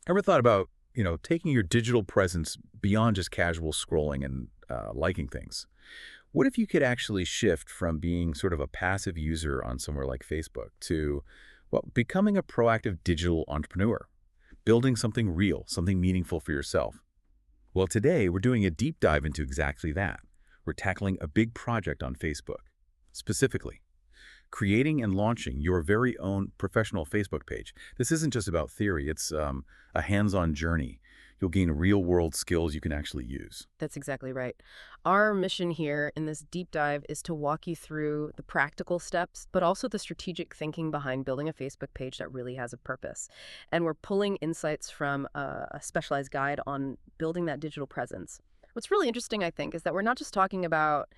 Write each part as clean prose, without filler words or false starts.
Ever thought about, taking your digital presence beyond just casual scrolling and liking things? What if you could actually shift from being sort of a passive user on somewhere like Facebook to, well, becoming a proactive digital entrepreneur, building something real, something meaningful for yourself? Well, today we're doing a deep dive into exactly that. We're tackling a big project on Facebook. Specifically, creating and launching your very own professional Facebook page. This isn't just about theory, it's a hands-on journey. You'll gain real-world skills you can actually use. That's exactly right. Our mission here in this deep dive is to walk you through the practical steps, but also the strategic thinking behind building a Facebook page that really has a purpose. And we're pulling insights from a specialized guide on building that digital presence. What's really interesting, I think, is that we're not just talking about,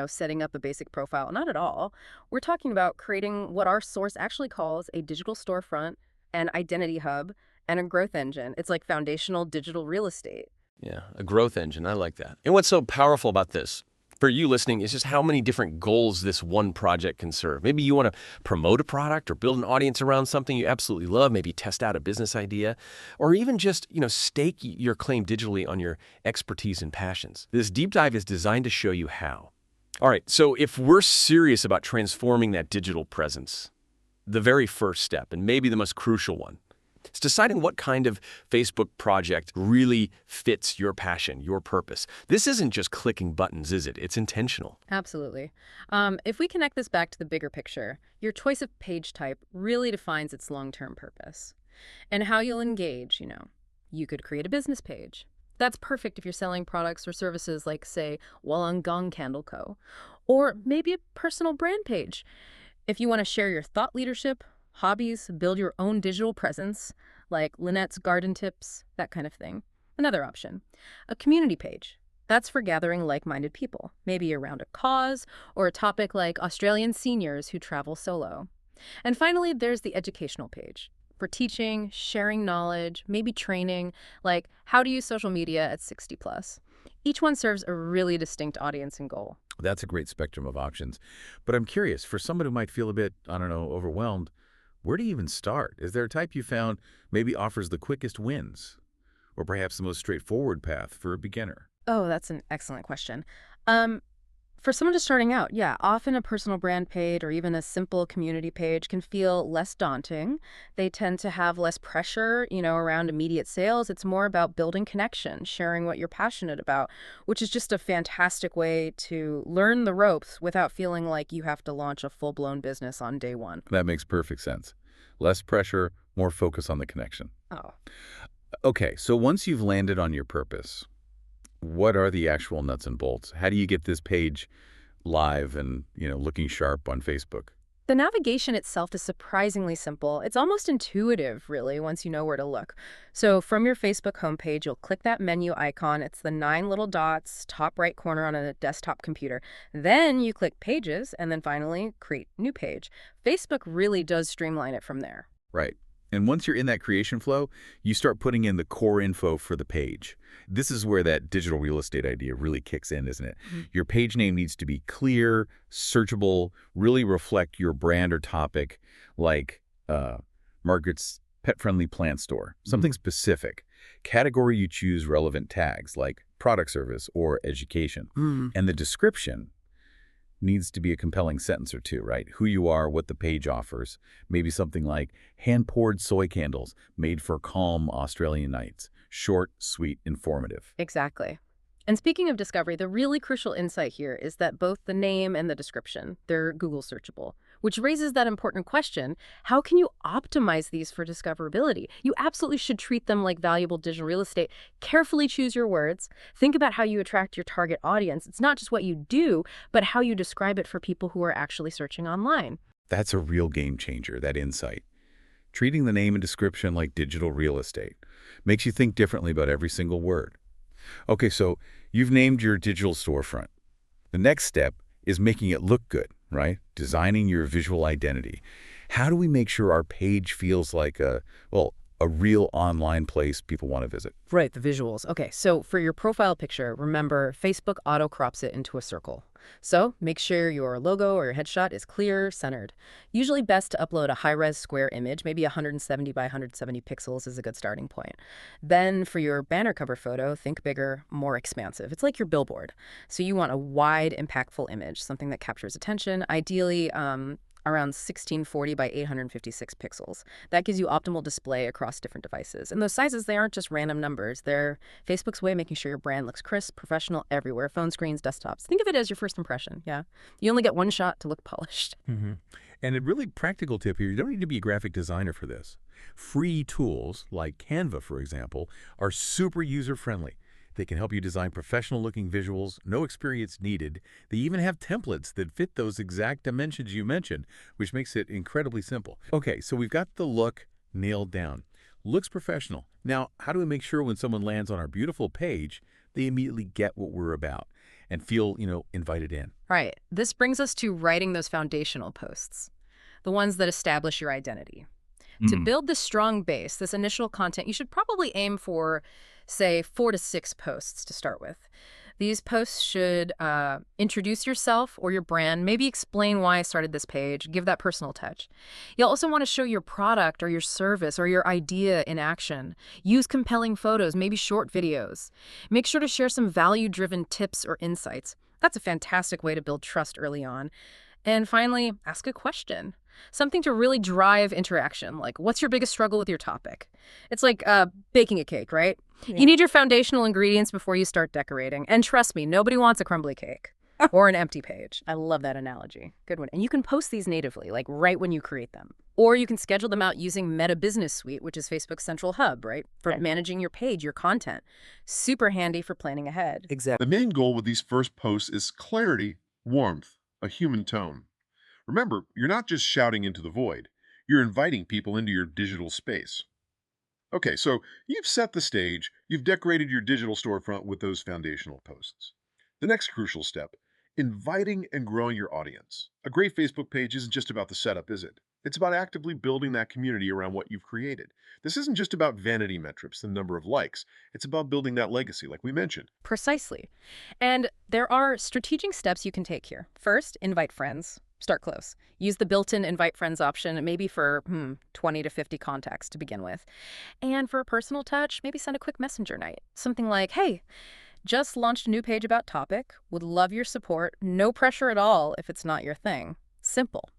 setting up a basic profile. Not at all. We're talking about creating what our source actually calls a digital storefront, an identity hub, and a growth engine. It's like foundational digital real estate. Yeah, a growth engine. I like that. And what's so powerful about this, for you listening, is just how many different goals this one project can serve. Maybe you want to promote a product or build an audience around something you absolutely love, maybe test out a business idea, or even just, stake your claim digitally on your expertise and passions. This deep dive is designed to show you how. All right, so if we're serious about transforming that digital presence, the very first step, and maybe the most crucial one, it's deciding what kind of Facebook project really fits your passion, your purpose. This isn't just clicking buttons, is it? It's intentional. Absolutely. If we connect this back to the bigger picture, your choice of page type really defines its long-term purpose. And how you'll engage, you could create a business page. That's perfect if you're selling products or services like, say, Wollongong Candle Co. Or maybe a personal brand page. If you want to share your thought leadership, hobbies, build your own digital presence, like Lynette's garden tips, that kind of thing. Another option, a community page. That's for gathering like-minded people, maybe around a cause or a topic like Australian seniors who travel solo. And finally, there's the educational page for teaching, sharing knowledge, maybe training, like how to use social media at 60 plus. Each one serves a really distinct audience and goal. That's a great spectrum of options. But I'm curious, for someone who might feel a bit, overwhelmed, where do you even start? Is there a type you found maybe offers the quickest wins? Or perhaps the most straightforward path for a beginner? Oh, that's an excellent question. For someone just starting out, yeah, often a personal brand page or even a simple community page can feel less daunting. They tend to have less pressure, around immediate sales. It's more about building connection, sharing what you're passionate about, which is just a fantastic way to learn the ropes without feeling like you have to launch a full-blown business on day one. That makes perfect sense. Less pressure, more focus on the connection. Oh. Okay, so once you've landed on your purpose, what are the actual nuts and bolts? How do you get this page live and, looking sharp on Facebook? The navigation itself is surprisingly simple. It's almost intuitive, really, once you know where to look. So from your Facebook homepage, you'll click that menu icon. It's the 9 little dots, top right corner on a desktop computer. Then you click Pages, and then finally, Create New Page. Facebook really does streamline it from there. Right. And once you're in that creation flow, you start putting in the core info for the page. This is where that digital real estate idea really kicks in, isn't it? Mm-hmm. Your page name needs to be clear, searchable, really reflect your brand or topic, like Margaret's pet-friendly plant store, something specific. Category you choose relevant tags like product service or education. And the description needs to be a compelling sentence or two, right? Who you are, what the page offers. Maybe something like hand-poured soy candles made for calm Australian nights. Short, sweet, informative. Exactly. And speaking of discovery, the really crucial insight here is that both the name and the description, they're Google searchable, which raises that important question, how can you optimize these for discoverability? You absolutely should treat them like valuable digital real estate. Carefully choose your words. Think about how you attract your target audience. It's not just what you do, but how you describe it for people who are actually searching online. That's a real game changer, that insight. Treating the name and description like digital real estate makes you think differently about every single word. Okay, so you've named your digital storefront. The next step is making it look good, right? Designing your visual identity. How do we make sure our page feels like a real online place people want to visit. Right, the visuals. Okay, so for your profile picture, remember Facebook auto crops it into a circle. So make sure your logo or your headshot is clear, centered. Usually best to upload a high-res square image, maybe 170 by 170 pixels is a good starting point. Then for your banner cover photo, think bigger, more expansive. It's like your billboard. So you want a wide, impactful image, something that captures attention, ideally around 1640 by 856 pixels. That gives you optimal display across different devices. And those sizes, they aren't just random numbers. They're Facebook's way of making sure your brand looks crisp, professional everywhere, phone screens, desktops. Think of it as your first impression, yeah? You only get one shot to look polished. And a really practical tip here, you don't need to be a graphic designer for this. Free tools like Canva, for example, are super user-friendly. They can help you design professional-looking visuals, no experience needed. They even have templates that fit those exact dimensions you mentioned, which makes it incredibly simple. Okay, so we've got the look nailed down. Looks professional. Now, how do we make sure when someone lands on our beautiful page, they immediately get what we're about and feel, invited in? Right. This brings us to writing those foundational posts, the ones that establish your identity. To build this strong base, this initial content, you should probably aim for, say, 4 to 6 posts to start with. These posts should introduce yourself or your brand, maybe explain why I started this page, give that personal touch. You'll also want to show your product or your service or your idea in action. Use compelling photos, maybe short videos. Make sure to share some value-driven tips or insights. That's a fantastic way to build trust early on. And finally, ask a question. Something to really drive interaction, like what's your biggest struggle with your topic? It's like baking a cake, right? Yeah. You need your foundational ingredients before you start decorating. And trust me, nobody wants a crumbly cake or an empty page. I love that analogy. Good one. And you can post these natively, like right when you create them. Or you can schedule them out using Meta Business Suite, which is Facebook's central hub, right? For managing your page, your content. Super handy for planning ahead. Exactly. The main goal with these first posts is clarity, warmth, a human tone. Remember, you're not just shouting into the void. You're inviting people into your digital space. Okay, so you've set the stage. You've decorated your digital storefront with those foundational posts. The next crucial step, inviting and growing your audience. A great Facebook page isn't just about the setup, is it? It's about actively building that community around what you've created. This isn't just about vanity metrics, the number of likes. It's about building that legacy, like we mentioned. Precisely. And there are strategic steps you can take here. First, invite friends. Start close. Use the built-in invite friends option, maybe for 20 to 50 contacts to begin with. And for a personal touch, maybe send a quick messenger night. Something like, hey, just launched a new page about topic. Would love your support. No pressure at all if it's not your thing. Simple.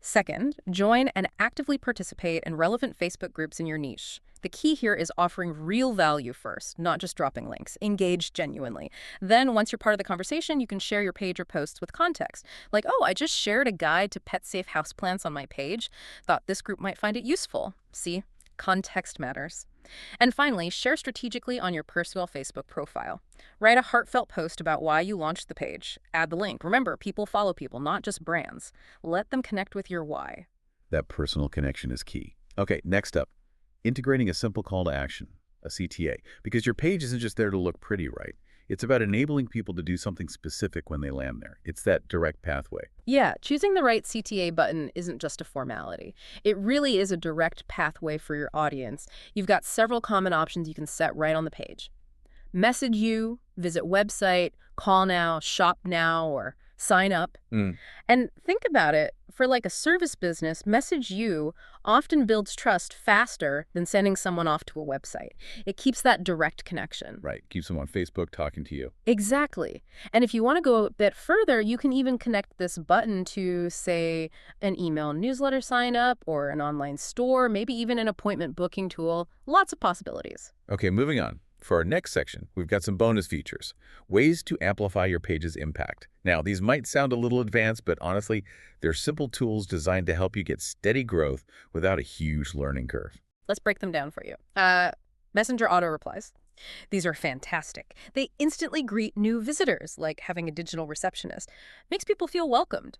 Second, join and actively participate in relevant Facebook groups in your niche. The key here is offering real value first, not just dropping links. Engage genuinely. Then, once you're part of the conversation, you can share your page or posts with context. Like, oh, I just shared a guide to pet-safe houseplants on my page. Thought this group might find it useful. See? Context matters. And finally, share strategically on your personal Facebook profile. Write a heartfelt post about why you launched the page. Add the link. Remember, people follow people, not just brands. Let them connect with your why. That personal connection is key. Okay, next up, integrating a simple call to action, a CTA, because your page isn't just there to look pretty, right? It's about enabling people to do something specific when they land there. It's that direct pathway. Yeah, choosing the right CTA button isn't just a formality. It really is a direct pathway for your audience. You've got several common options you can set right on the page. Message you, visit website, call now, shop now, or sign up. And think about it, for like a service business, message you often builds trust faster than sending someone off to a website. It keeps that direct connection. Right, keeps them on Facebook talking to you. Exactly. And if you want to go a bit further, you can even connect this button to, say, an email newsletter sign up or an online store, maybe even an appointment booking tool. Lots of possibilities. Okay, moving on. For our next section, we've got some bonus features, ways to amplify your page's impact. Now, these might sound a little advanced, but honestly, they're simple tools designed to help you get steady growth without a huge learning curve. Let's break them down for you. Messenger auto replies. These are fantastic. They instantly greet new visitors, like having a digital receptionist. Makes people feel welcomed.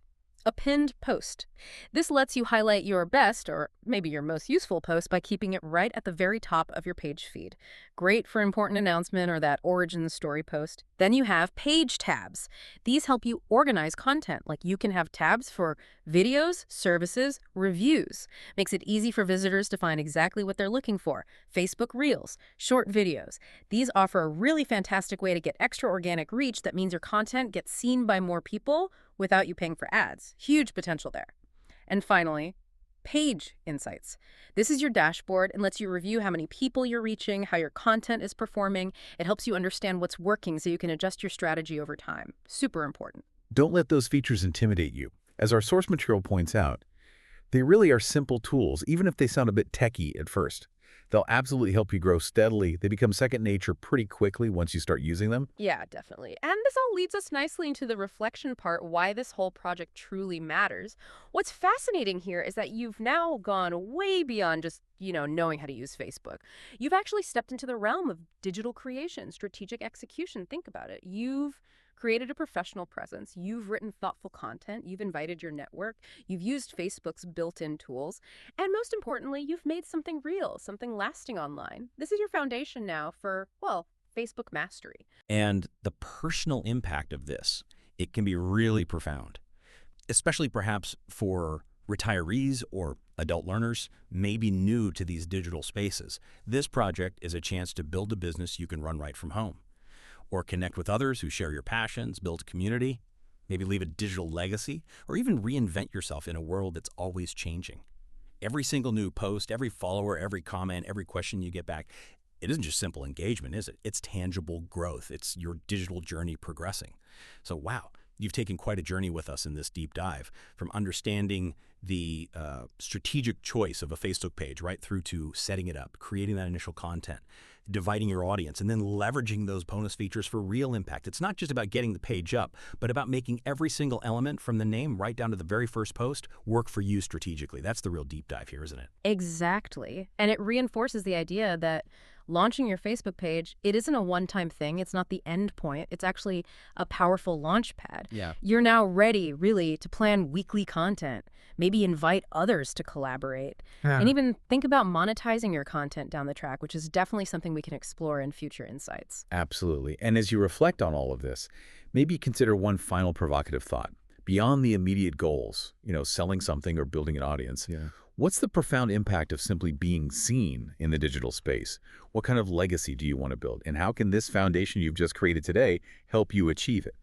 A pinned post. This lets you highlight your best, or maybe your most useful post, by keeping it right at the very top of your page feed. Great for important announcement or that origin story post. Then you have page tabs. These help you organize content. Like you can have tabs for videos, services, reviews. Makes it easy for visitors to find exactly what they're looking for. Facebook Reels, short videos. These offer a really fantastic way to get extra organic reach that means your content gets seen by more people without you paying for ads. Huge potential there. And finally, page insights. This is your dashboard and lets you review how many people you're reaching, how your content is performing. It helps you understand what's working so you can adjust your strategy over time. Super important. Don't let those features intimidate you. As our source material points out, they really are simple tools, even if they sound a bit techy at first. They'll absolutely help you grow steadily. They become second nature pretty quickly once you start using them. Yeah, definitely. And this all leads us nicely into the reflection part, why this whole project truly matters. What's fascinating here is that you've now gone way beyond just, knowing how to use Facebook. You've actually stepped into the realm of digital creation, strategic execution. Think about it. You've created a professional presence. You've written thoughtful content. You've invited your network. You've used Facebook's built-in tools. And most importantly, you've made something real, something lasting online. This is your foundation now for, well, Facebook mastery. And the personal impact of this, it can be really profound, especially perhaps for retirees or adult learners, maybe new to these digital spaces. This project is a chance to build a business you can run right from home, or connect with others who share your passions, build a community, maybe leave a digital legacy, or even reinvent yourself in a world that's always changing. Every single new post, every follower, every comment, every question you get back, it isn't just simple engagement, is it? It's tangible growth. It's your digital journey progressing. So wow, you've taken quite a journey with us in this deep dive, from understanding the strategic choice of a Facebook page right through to setting it up, creating that initial content, dividing your audience, and then leveraging those bonus features for real impact. It's not just about getting the page up, but about making every single element from the name right down to the very first post work for you strategically. That's the real deep dive here, isn't it? Exactly. And it reinforces the idea that launching your Facebook page, it isn't a one-time thing. It's not the end point. It's actually a powerful launch pad. Yeah. You're now ready, really, to plan weekly content, maybe invite others to collaborate, and even think about monetizing your content down the track, which is definitely something we can explore in future insights. Absolutely. And as you reflect on all of this, maybe consider one final provocative thought. Beyond the immediate goals, selling something or building an audience, what's the profound impact of simply being seen in the digital space? What kind of legacy do you want to build? And how can this foundation you've just created today help you achieve it?